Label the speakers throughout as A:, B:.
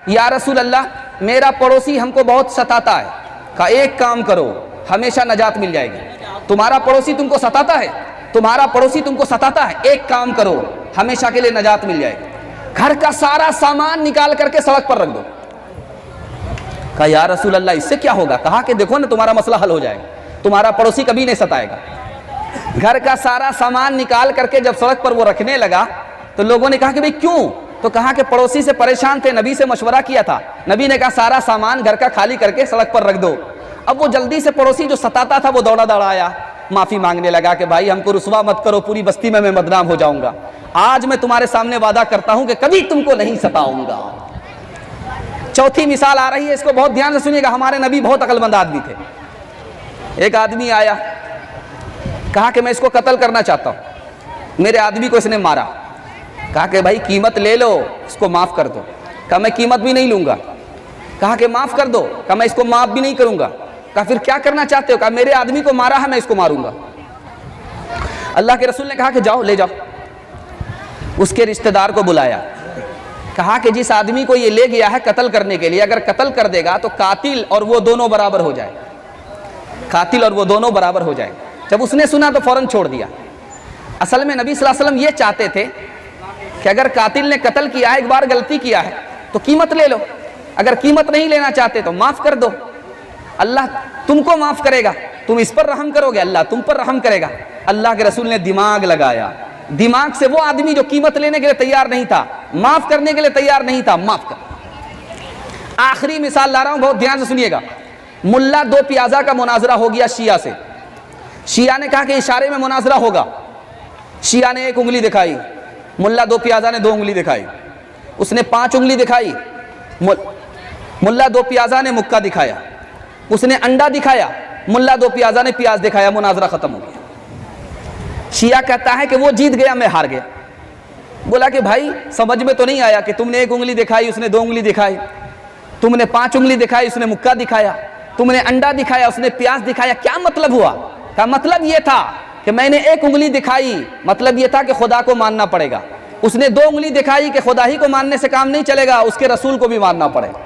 A: या रसूल अल्लाह, मेरा पड़ोसी हमको बहुत सताता है। कहा एक काम करो, हमेशा नजात मिल जाएगी। तुम्हारा पड़ोसी तुमको सताता है, तुम्हारा पड़ोसी तुमको सताता है, एक काम करो, हमेशा के लिए नजात मिल जाएगी। घर का सारा सामान निकाल करके सड़क पर रख दो। कहा या रसूल अल्लाह, इससे क्या होगा? कहा कि देखो ना, तुम्हारा मसला हल हो जाएगा, तुम्हारा पड़ोसी कभी नहीं सताएगा। घर का सारा सामान निकाल करके जब सड़क पर वो रखने लगा तो लोगों ने कहा कि भाई क्यों? तो कहा कि पड़ोसी से परेशान थे, नबी से मशवरा किया था, नबी ने कहा सारा सामान घर का खाली करके सड़क पर रख दो। अब वो जल्दी से पड़ोसी जो सताता था वो दौड़ा दौड़ा आया, माफी मांगने लगा कि भाई हमको रुसवा मत करो, पूरी बस्ती में मैं बदनाम हो जाऊंगा। आज मैं तुम्हारे सामने वादा करता हूं कि कभी तुमको नहीं सताऊंगा। चौथी मिसाल आ रही है, इसको बहुत ध्यान से सुनिएगा। हमारे नबी बहुत अक्लमंद आदमी थे। एक आदमी आया, कहा कि मैं इसको कत्ल करना चाहता हूं, मेरे आदमी को इसने मारा। कहा कि भाई कीमत ले लो, इसको माफ कर दो। कहा मैं कीमत भी नहीं लूंगा। कहा कि माफ कर दो। कहा मैं इसको माफ भी नहीं करूंगा। कहा फिर क्या करना चाहते हो? कहा मेरे आदमी को मारा है, मैं इसको मारूंगा। अल्लाह के रसूल ने कहा कि जाओ ले जाओ। उसके रिश्तेदार को बुलाया, कहा कि जिस आदमी को ये ले गया है कत्ल करने के लिए, अगर कत्ल कर देगा तो कातिल और वो दोनों बराबर हो जाए, कातिल और वो दोनों बराबर हो जाए। जब उसने सुना तो फौरन छोड़ दिया। असल में नबी सल्लल्लाहु अलैहि वसल्लम ये चाहते थे कि अगर कातिल ने कत्ल किया है, एक बार गलती किया है, तो कीमत ले लो। अगर कीमत नहीं लेना चाहते तो माफ कर दो, अल्लाह तुमको माफ करेगा। तुम इस पर रहम करोगे, अल्लाह तुम पर रहम करेगा। अल्लाह के रसूल ने दिमाग लगाया, दिमाग से वो आदमी जो कीमत लेने के लिए तैयार नहीं था, माफ करने के लिए तैयार नहीं था, माफ कर। आखिरी मिसाल ला रहा हूं, बहुत ध्यान से सुनिएगा। मुल्ला दो प्याजा का मुनाजरा हो गया शिया से। शिया ने कहा कि इशारे में मुनाजरा होगा। शिया ने एक उंगली दिखाई, मुल्ला दो प्याजा ने दो उंगली दिखाई। उसने 5 उंगली दिखाई, मुल्ला दो प्याजा ने मुक्का दिखाया। उसने अंडा दिखाया, मुल्ला दो प्याजा ने प्याज दिखाया। मुनाजरा खत्म हो गया। शिया कहता है कि वो जीत गया, मैं हार गया। बोला कि भाई समझ में तो नहीं आया कि तुमने एक उंगली दिखाई, उसने 2 उंगली दिखाई, तुमने 5 उंगली दिखाई, उसने मुक्का दिखाया, तुमने अंडा दिखाया, उसने प्याज दिखाया, क्या मतलब हुआ? का मतलब ये था कि मैंने एक उंगली दिखाई, मतलब ये था कि खुदा को मानना पड़ेगा। उसने 2 उंगली दिखाई कि खुदा ही को मानने से काम नहीं चलेगा, उसके रसूल को भी मानना पड़ेगा।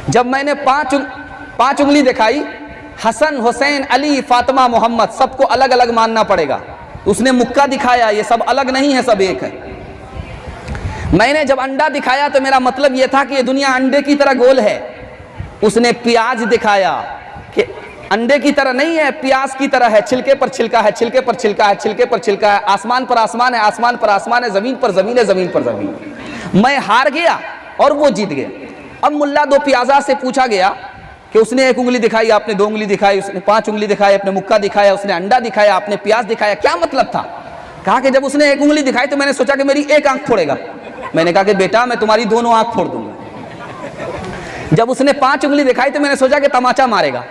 A: जब मैंने 5 उंगली दिखाई, हसन, हुसैन, अली, फातिमा, मोहम्मद, सबको अलग अलग मानना पड़ेगा। उसने मुक्का दिखाया, ये सब अलग नहीं है, सब एक है। मैंने जब अंडा दिखाया तो मेरा मतलब यह था कि ये दुनिया अंडे की तरह गोल है। उसने प्याज दिखाया कि अंडे की तरह नहीं है, प्याज की तरह है, छिलके पर छिलका है, छिलके पर छिलका है, छिलके पर छिलका है, आसमान पर आसमान है, आसमान पर आसमान है, जमीन पर जमीन है, जमीन पर जमीन। मैं हार गया और वो जीत गया। अब मुल्ला दो प्याजा से पूछा गया कि उसने 1 उंगली दिखाई, आपने 2 उंगली दिखाई, उसने 5 उंगली दिखाई, आपने मुक्का दिखाया, उसने अंडा दिखाया, आपने प्याज दिखाया, क्या मतलब था? कहा कि जब उसने 1 उंगली दिखाई तो मैंने सोचा कि मेरी एक आंख फोड़ेगा। मैंने कहा कि बेटा मैं तुम्हारी दोनों आंख फोड़ दूंगा। जब उसने 5 उंगली दिखाई तो मैंने सोचा कि तमाचा मारेगा।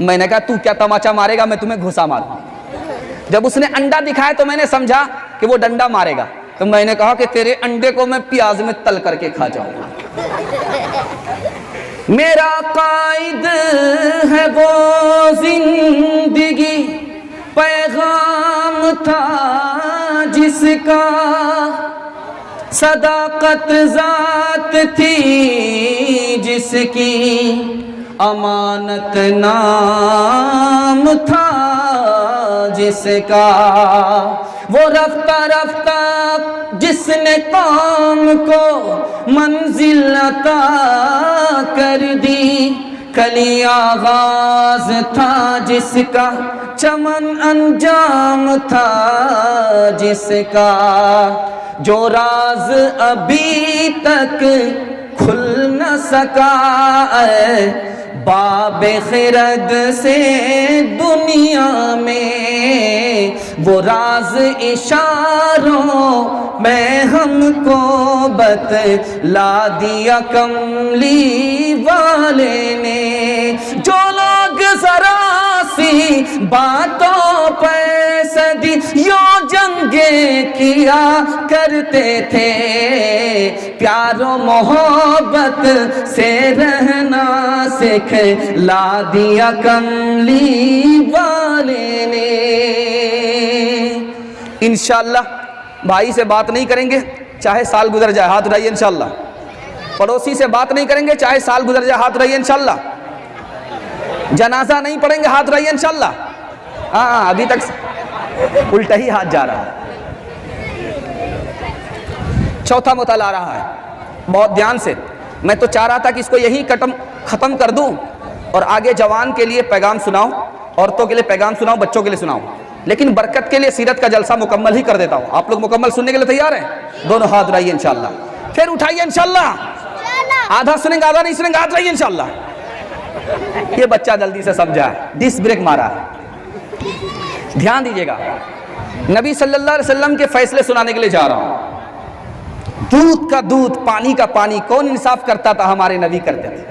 A: मैंने कहा तू क्या तमाचा मारेगा, मैं तुम्हें घुसा मारूंगा। जब उसने अंडा दिखाया तो मैंने समझा कि वो डंडा मारेगा, तो मैंने कहा कि तेरे अंडे को मैं प्याज में तल करके खा जाऊंगा। मेरा कायद है वो जिंदगी, पैगाम था जिसका, सदाकत जात थी जिसकी, अमानत नाम था जिसका, वो रफ्ता रफ्ता जिसने कौम को मंजिल अता कर दी, कली आगाज था जिसका, चमन अंजाम था जिसका, जो राज अभी तक खुल न सका बाबे खिरद से दुनिया में, वो राज इशारों में हमको बतला दिया कमली वाले ने। जो लोग जरा सी बातों पे सदी यो जंगे किया करते थे, प्यारो मोहब्बत से रहना सिखला दिया कमली वाले ने। इंशाअल्लाह भाई से बात नहीं करेंगे, चाहे साल गुजर जाए। हाथ उठाइए इंशाअल्लाह। पड़ोसी से बात नहीं करेंगे चाहे साल गुजर जाए, हाथ रहिए इंशाल्लाह। जनाजा नहीं पढ़ेंगे, हाथ रहिए इंशाल्लाह। हाँ, अभी तक उल्टा ही हाथ जा रहा है। चौथा मुताला आ रहा है, बहुत ध्यान से। मैं तो चाह रहा था कि इसको यही ख़त्म कर दूं और आगे जवान के लिए पैगाम सुनाऊं, औरतों के लिए पैगाम सुनाऊं, बच्चों के लिए सुनाऊं, लेकिन बरकत के लिए सीरत का जलसा मुकम्मल ही कर देता हूं। आप लोग मुकम्मल सुनने के लिए तैयार हैं? दोनों हाथ रहिए इंशाल्लाह, फिर उठाइए इंशाल्लाह। आधा सुनेंगे आधा नहीं सुनेंगे, हाथ रहिए इंशाल्लाह। ये बच्चा जल्दी से समझा, डिस्क ब्रेक मारा। ध्यान दीजिएगा, नबी सल्लल्लाहु अलैहि वसल्लम के फैसले सुनाने के लिए जा रहा हूं। दूध का दूध, पानी का पानी, कौन इंसाफ करता था? हमारे नबी करते थे।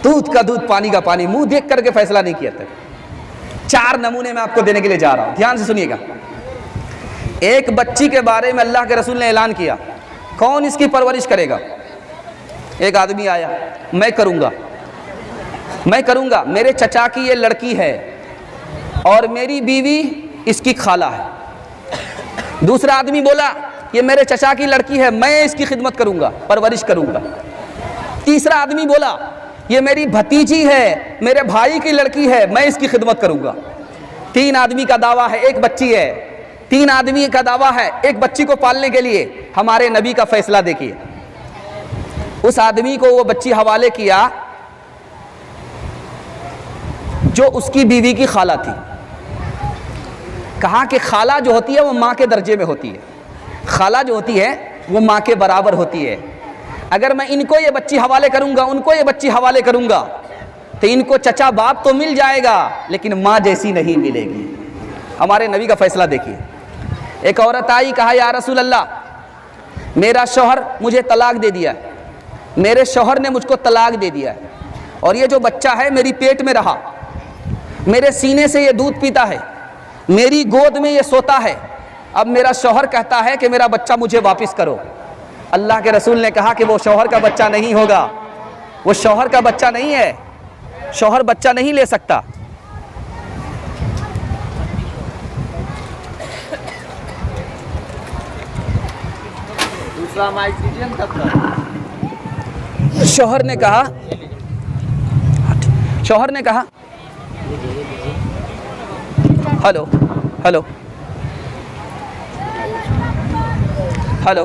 A: दूध का दूध, पानी का पानी, मुंह देख करके फैसला नहीं किया था। 4 नमूने मैं आपको देने के लिए जा रहा हूं, ध्यान से सुनिएगा। एक बच्ची के बारे में अल्लाह के रसूल ने ऐलान किया, कौन इसकी परवरिश करेगा? एक आदमी आया, मैं करूंगा, मैं करूंगा, मेरे चचा की ये लड़की है और मेरी बीवी इसकी खाला है। दूसरा आदमी बोला, ये मेरे चचा की लड़की है, मैं इसकी खिदमत करूंगा, परवरिश करूंगा। तीसरा आदमी बोला, ये मेरी भतीजी है, मेरे भाई की लड़की है, मैं इसकी खिदमत करूंगा। 3 आदमी का दावा है, एक बच्ची है। 3 आदमी का दावा है एक बच्ची को पालने के लिए। हमारे नबी का फैसला देखिए। उस आदमी को वो बच्ची हवाले किया जो उसकी बीवी की खाला थी। कहा कि खाला जो होती है वो माँ के दर्जे में होती है, खाला जो होती है वो माँ के बराबर होती है। अगर मैं इनको ये बच्ची हवाले करूंगा, उनको ये बच्ची हवाले करूंगा, तो इनको चचा बाप तो मिल जाएगा लेकिन माँ जैसी नहीं मिलेगी। हमारे नबी का फैसला देखिए। एक औरत आई, कहा या रसूल अल्लाह, मेरा शौहर मुझे तलाक दे दिया, मेरे शौहर ने मुझको तलाक दे दिया और ये जो बच्चा है मेरी पेट में रहा, मेरे सीने से ये दूध पीता है, मेरी गोद में ये सोता है। अब मेरा शौहर कहता है कि मेरा बच्चा मुझे वापस करो। अल्लाह के रसूल ने कहा कि वो शौहर का बच्चा नहीं होगा, वो शौहर का बच्चा नहीं है, शौहर बच्चा नहीं ले सकता। दूसरा माइक दीजिए तब तक। शौहर ने कहा, शौहर ने कहा, हेलो हेलो हेलो